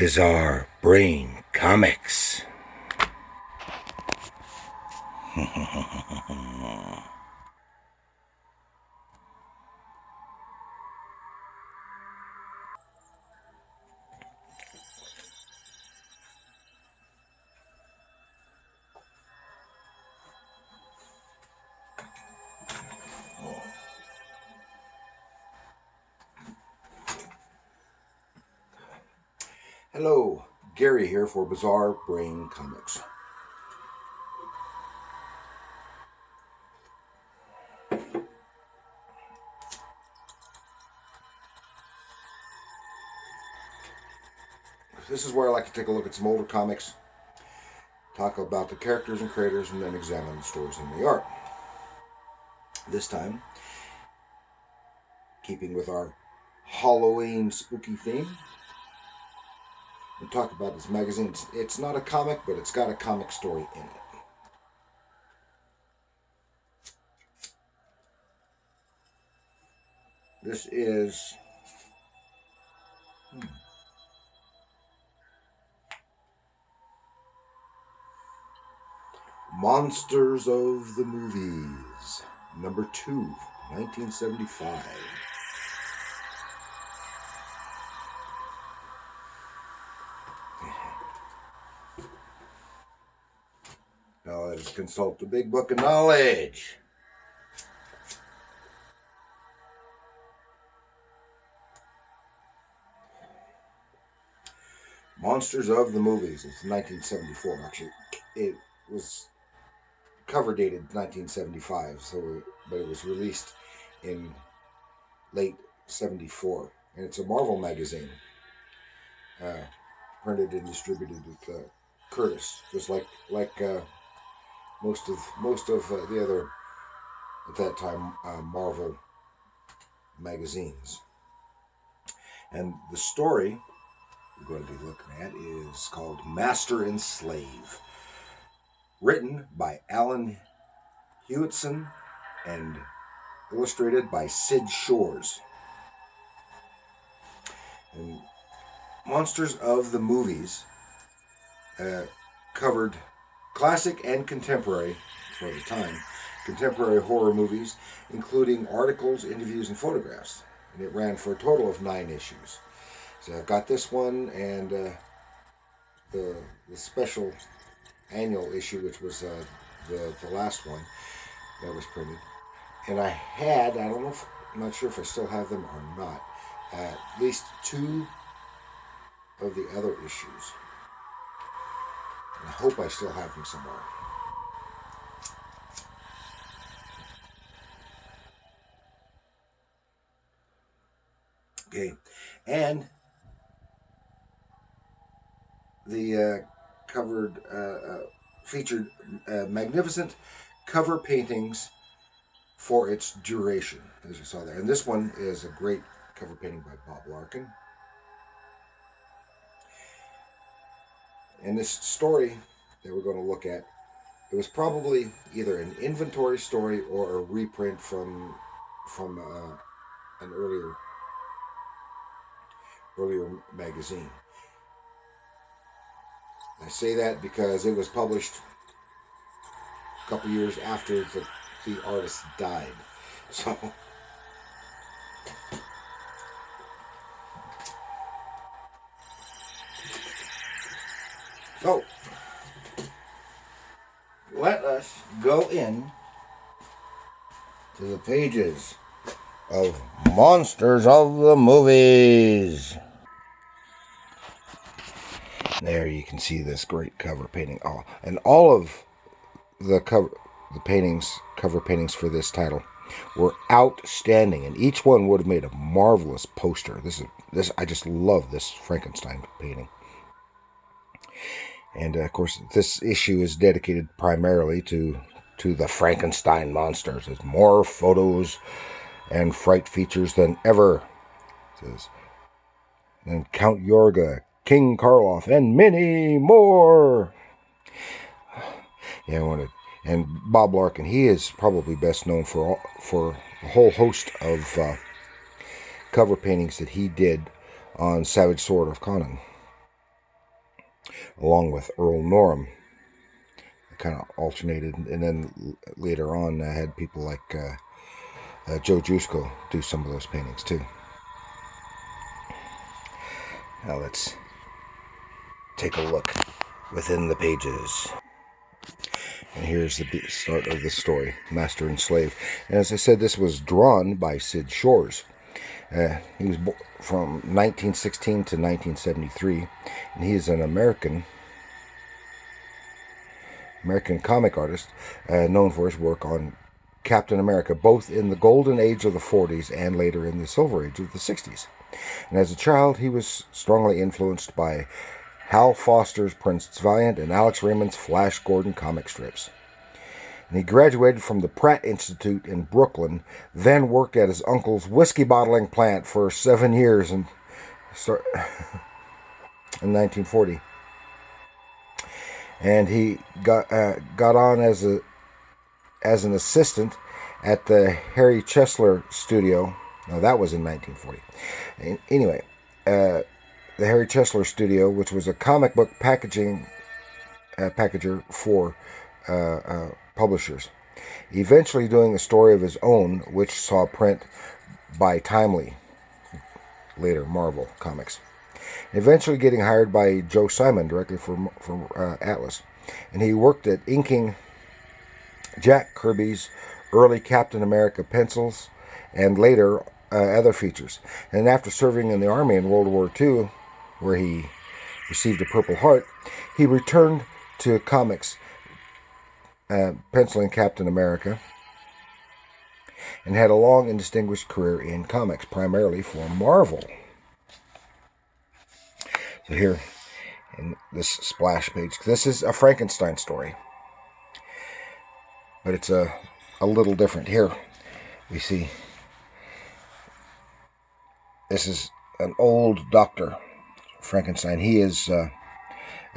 Bizarre Brain Comics. Hello, Gary here for Bizarre Brain Comics. This is where I like to take a look at some older comics, talk about the characters and creators, and then examine the stories and the art. This time, keeping with our Halloween spooky theme, we'll talk about this magazine. It's not a comic, but it's got a comic story in it. This is Monsters of the Movies, number 2, 1975. Now let us consult the big book of knowledge. Monsters of the Movies. It's 1974, actually. It was cover dated 1975, but it was released in late 74. And it's a Marvel magazine. Printed and distributed with Curtis, just like most of the other, at that time, Marvel magazines. And the story we're going to be looking at is called Master and Slave, written by Alan Hewitson and illustrated by Std Shores. And Monsters of the Movies covered classic and contemporary, for the time, contemporary horror movies, including articles, interviews, and photographs. And it ran for a total of 9 issues. So I've got this one and the special annual issue, which was the last one that was printed. And I don't know if, I'm not sure if I still have them or not, at least 2 of the other issues. And I hope I still have them somewhere. Okay, and the featured magnificent cover paintings for its duration, as you saw there. And this one is a great cover painting by Bob Larkin. And this story that we're going to look at, it was probably either an inventory story or a reprint from an earlier magazine. I say that because it was published a couple years after the artist died. So let us go in to the pages of Monsters of the Movies. There you can see this great cover painting. Oh, and all of the cover paintings for this title were outstanding, and each one would have made a marvelous poster. I just love this Frankenstein painting. And of course, this issue is dedicated primarily to the Frankenstein Monster. There's more photos and fright features than ever. It says, and Count Yorga, King Karloff, and many more. Yeah, and Bob Larkin, he is probably best known for a whole host of cover paintings that he did on Savage Sword of Conan. along with Earl Norham. Kind of alternated, and then later on I had people like Joe Jusko do some of those paintings too. Now let's take a look within the pages. And here's the start of the story, Master and Slave. And as I said, this was drawn by Std Shores. He was from 1916 to 1973, and he is an American comic artist, known for his work on Captain America, both in the golden age of the 40s and later in the silver age of the 60s. And as a child, he was strongly influenced by Hal Foster's Prince Valiant and Alex Raymond's Flash Gordon comic strips. And he graduated from the Pratt Institute in Brooklyn, then worked at his uncle's whiskey bottling plant for 7 years in 1940. And he got on as an assistant at the Harry Chesler studio. No, that was in 1940. And anyway, the Harry Chesler studio, which was a comic book packager for publishers. Eventually doing a story of his own, which saw print by Timely, later Marvel Comics. Eventually getting hired by Joe Simon directly from Atlas. And he worked at inking Jack Kirby's early Captain America pencils and later other features. And after serving in the Army in World War II, where he received a Purple Heart, he returned to comics, penciling Captain America, and had a long and distinguished career in comics, primarily for Marvel. So here, in this splash page, this is a Frankenstein story, but it's a little different. Here we see this is an old Dr. Frankenstein. He is a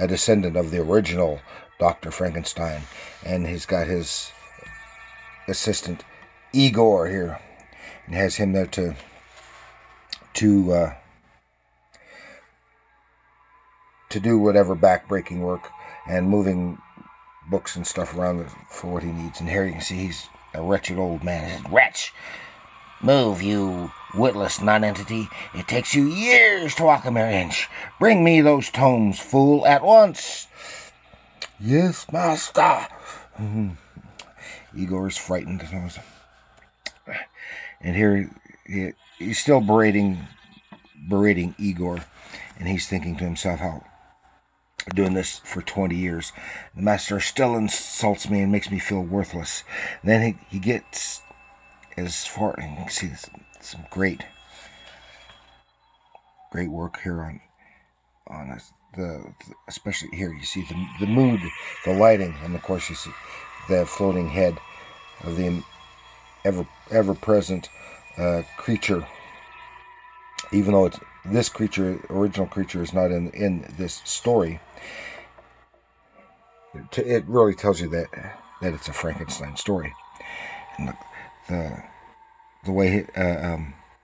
descendant of the original Dr. Frankenstein, and he's got his assistant Igor here, and has him there to do whatever back-breaking work and moving books and stuff around for what he needs. And here you can see he's a wretched old man. He says, "Wretch, move, you witless nonentity. It takes you years to walk a mere inch. Bring me those tomes, fool, at once." "Yes, master." Igor is frightened. And here he's still berating Igor, and he's thinking to himself, how doing this for 20 years, the master still insults me and makes me feel worthless. And then he gets as far, and you can see some great work here on especially here you see the mood, the lighting, and of course you see the floating head of the ever present creature. Even though this original creature is not in this story, it really tells you that it's a Frankenstein story. And the way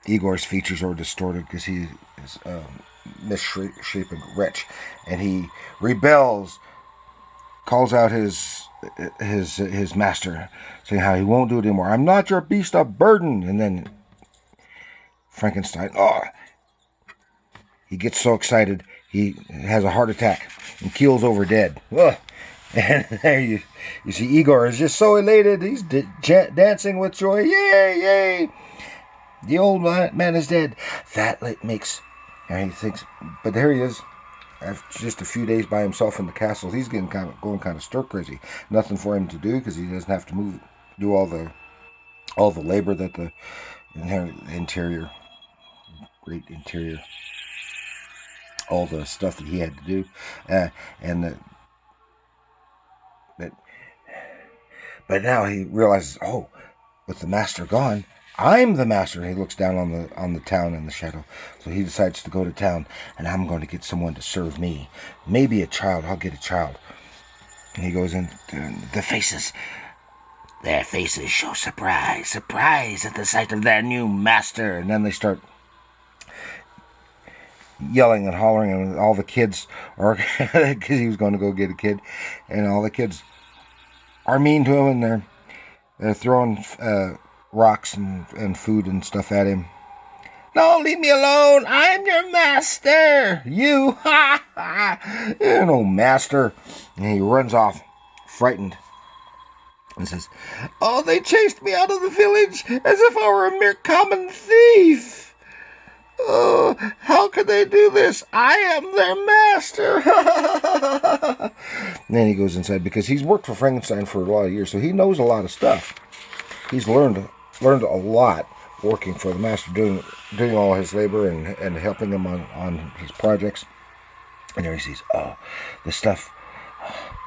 Igor's features are distorted because he is a misshapen wretch, and he rebels, calls out his master, saying how he won't do it anymore. "I'm not your beast of burden." And then Frankenstein, he gets so excited he has a heart attack and keels over dead. And there you see Igor is just so elated. He's dancing with joy. Yay, yay! The old man is dead. That makes, and he thinks, but there he is. After just a few days by himself in the castle, he's going kind of stir crazy. Nothing for him to do because he doesn't have to do all the labor that the interior, great interior, all the stuff that he had to do, but now he realizes, with the master gone, I'm the master. He looks down on the town in the shadow. So he decides to go to town, and I'm going to get someone to serve me. Maybe a child. I'll get a child. And he goes in. The faces. Their faces show surprise at the sight of their new master. And then they start yelling and hollering, and all the kids are, because he was going to go get a kid, and all the kids are mean to him, and they're throwing rocks and food and stuff at him. No, leave me alone. I'm your master. You, ha ha. You're no master. And he runs off, frightened, and says, oh, they chased me out of the village as if I were a mere common thief. Oh, how could they do this? I am their master. And then he goes inside, because he's worked for Frankenstein for a lot of years, so he knows a lot of stuff. He's learned a lot working for the master, doing all his labor and helping him on his projects. And there he sees, oh, the stuff,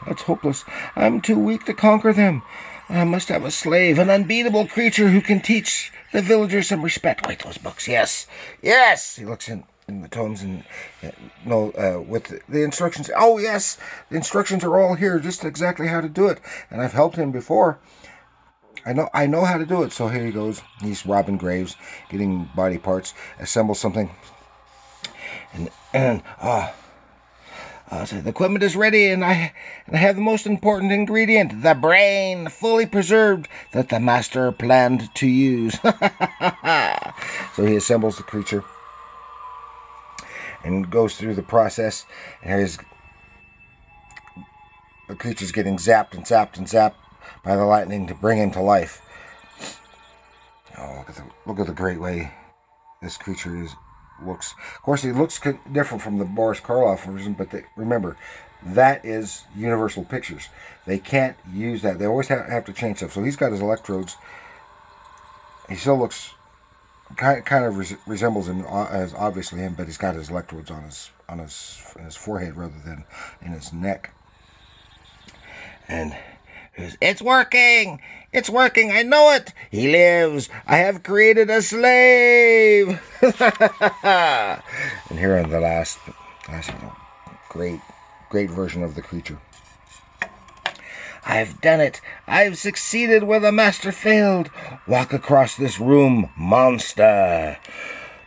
that's hopeless. I'm too weak to conquer them. I must have a slave, an unbeatable creature who can teach the villagers some respect. Wait, those books, yes. He looks in the tomes and with the instructions. Oh, yes, the instructions are all here, just exactly how to do it. And I've helped him before. I know how to do it. So here he goes. He's robbing graves, getting body parts, assembles something, and so the equipment is ready, and I have the most important ingredient, the brain, fully preserved, that the master planned to use. So he assembles the creature and goes through the process, and the creature's getting zapped and zapped and zapped by the lightning to bring him to life. Oh, look at the great way this creature looks. Of course, it looks different from the Boris Karloff version, but remember, that is Universal Pictures. They can't use that. They always have to change stuff. So he's got his electrodes. He still looks kind of resembles him, as obviously him, but he's got his electrodes on his forehead rather than in his neck. And it's working! It's working! I know it! He lives! I have created a slave! And here on the last great version of the creature. I've done it! I've succeeded where the master failed! Walk across this room, monster!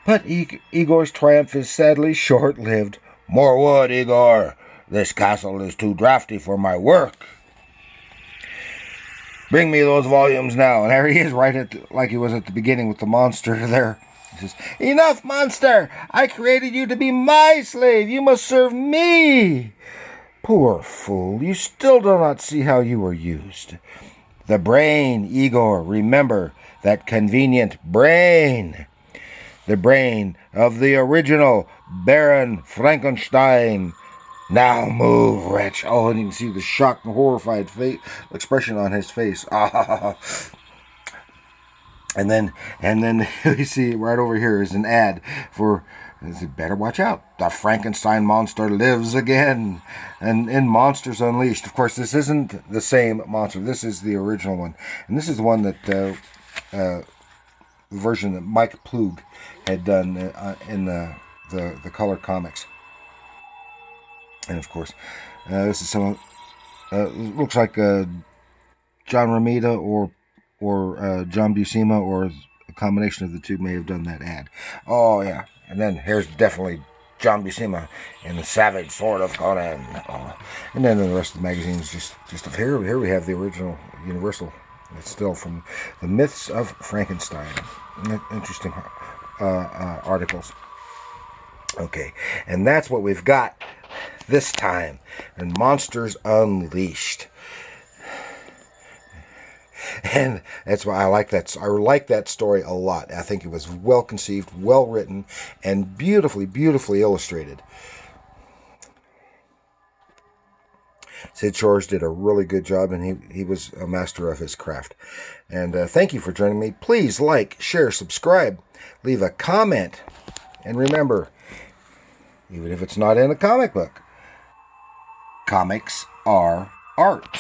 But Igor's triumph is sadly short-lived. More wood, Igor! This castle is too drafty for my work! Bring me those volumes now. And there he is, like he was at the beginning with the monster there. He says, enough, monster! I created you to be my slave. You must serve me. Poor fool, you still do not see how you were used. The brain, Igor, remember that convenient brain. The brain of the original Baron Frankenstein. Now move, wretch. Oh, and you can see the shocked and horrified expression on his face. Ah. And then you see right over here is an ad for, better watch out. The Frankenstein Monster lives again. And in Monsters Unleashed. Of course, this isn't the same monster. This is the original one. And this is the one that, the version that Mike Plug had done in the color comics. And of course, this is some. Looks like John Romita or John Buscema, or a combination of the two may have done that ad. Oh yeah, and then here's definitely John Buscema in the Savage Sword of Conan. Oh. And then the rest of the magazine is just here. Here we have the original Universal. It's still from the Myths of Frankenstein. Interesting articles. Okay, and that's what we've got this time in Monsters Unleashed. And that's why I like that story a lot. I think it was well conceived, well written, and beautifully illustrated. Std Shores did a really good job, and he was a master of his craft. And thank you for joining me. Please like, share, subscribe, leave a comment, and remember, even if it's not in a comic book, comics are art.